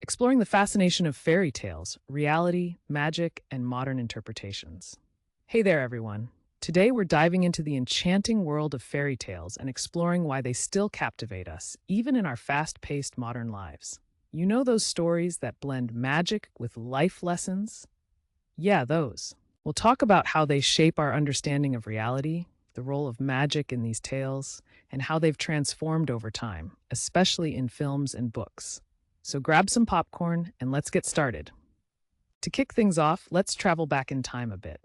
exploring the fascination of fairy tales, reality, magic, and modern interpretations. Hey there, everyone. Today we're diving into the enchanting world of fairy tales and exploring why they still captivate us, even in our fast paced modern lives. You know those stories that blend magic with life lessons? Yeah, those. We'll talk about how they shape our understanding of reality, the role of magic in these tales, and how they've transformed over time, especially in films and books. So grab some popcorn and let's get started. To kick things off, let's travel back in time a bit.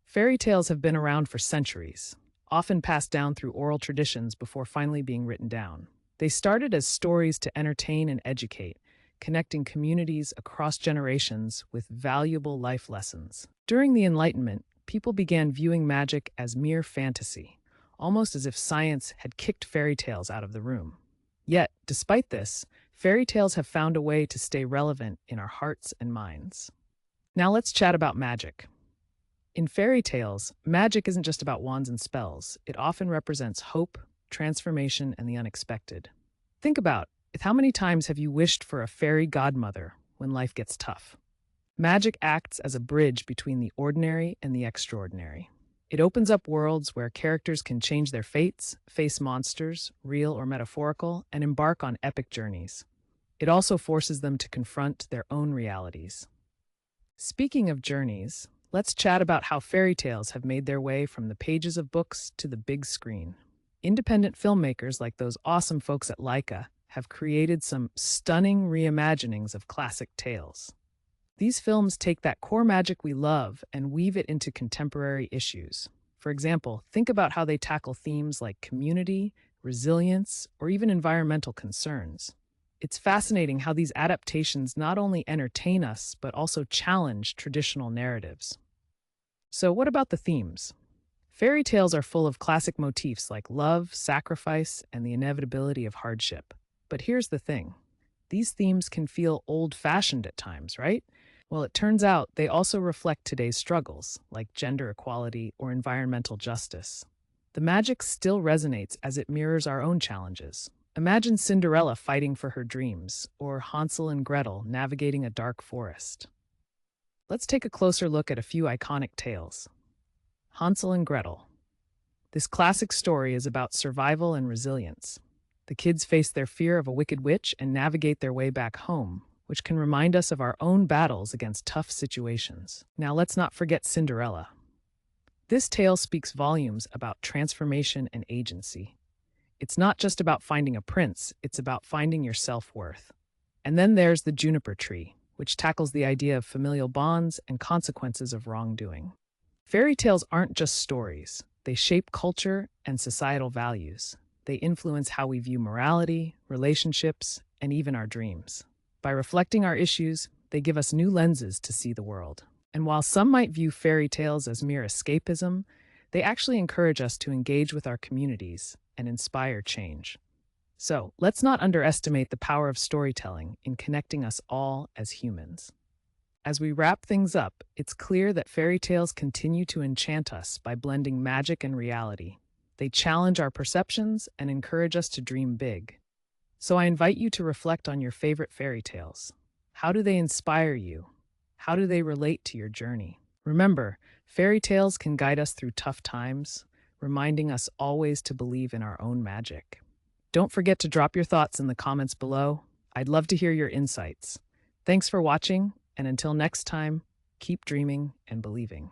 Fairy tales have been around for centuries, often passed down through oral traditions before finally being written down. They started as stories to entertain and educate, connecting communities across generations with valuable life lessons. During the Enlightenment, people began viewing magic as mere fantasy, almost as if science had kicked fairy tales out of the room. Yet, despite this, fairy tales have found a way to stay relevant in our hearts and minds. Now let's chat about magic. In fairy tales, magic isn't just about wands and spells. It often represents hope, transformation, and the unexpected. Think about it. How many times have you wished for a fairy godmother when life gets tough? Magic acts as a bridge between the ordinary and the extraordinary. It opens up worlds where characters can change their fates, face monsters, real or metaphorical, and embark on epic journeys. It also forces them to confront their own realities. Speaking of journeys, let's chat about how fairy tales have made their way from the pages of books to the big screen. Independent filmmakers like those awesome folks at Laika have created some stunning reimaginings of classic tales. These films take that core magic we love and weave it into contemporary issues. For example, think about how they tackle themes like community, resilience, or even environmental concerns. It's fascinating how these adaptations not only entertain us, but also challenge traditional narratives. So, what about the themes? Fairy tales are full of classic motifs like love, sacrifice, and the inevitability of hardship. But here's the thing, these themes can feel old fashioned at times, right? Well, it turns out they also reflect today's struggles, like gender equality or environmental justice. The magic still resonates as it mirrors our own challenges. Imagine Cinderella fighting for her dreams, or Hansel and Gretel navigating a dark forest. Let's take a closer look at a few iconic tales. Hansel and Gretel. This classic story is about survival and resilience. The kids face their fear of a wicked witch and navigate their way back home, which can remind us of our own battles against tough situations. Now let's not forget Cinderella. This tale speaks volumes about transformation and agency. It's not just about finding a prince, it's about finding your self-worth. And then there's the juniper tree, which tackles the idea of familial bonds and consequences of wrongdoing. Fairy tales aren't just stories. They shape culture and societal values. They influence how we view morality, relationships, and even our dreams. By reflecting our issues, they give us new lenses to see the world. And while some might view fairy tales as mere escapism, they actually encourage us to engage with our communities and inspire change. So, let's not underestimate the power of storytelling in connecting us all as humans. As we wrap things up, it's clear that fairy tales continue to enchant us by blending magic and reality. They challenge our perceptions and encourage us to dream big. So I invite you to reflect on your favorite fairy tales. How do they inspire you? How do they relate to your journey? Remember, fairy tales can guide us through tough times, reminding us always to believe in our own magic. Don't forget to drop your thoughts in the comments below. I'd love to hear your insights. Thanks for watching, and until next time, keep dreaming and believing.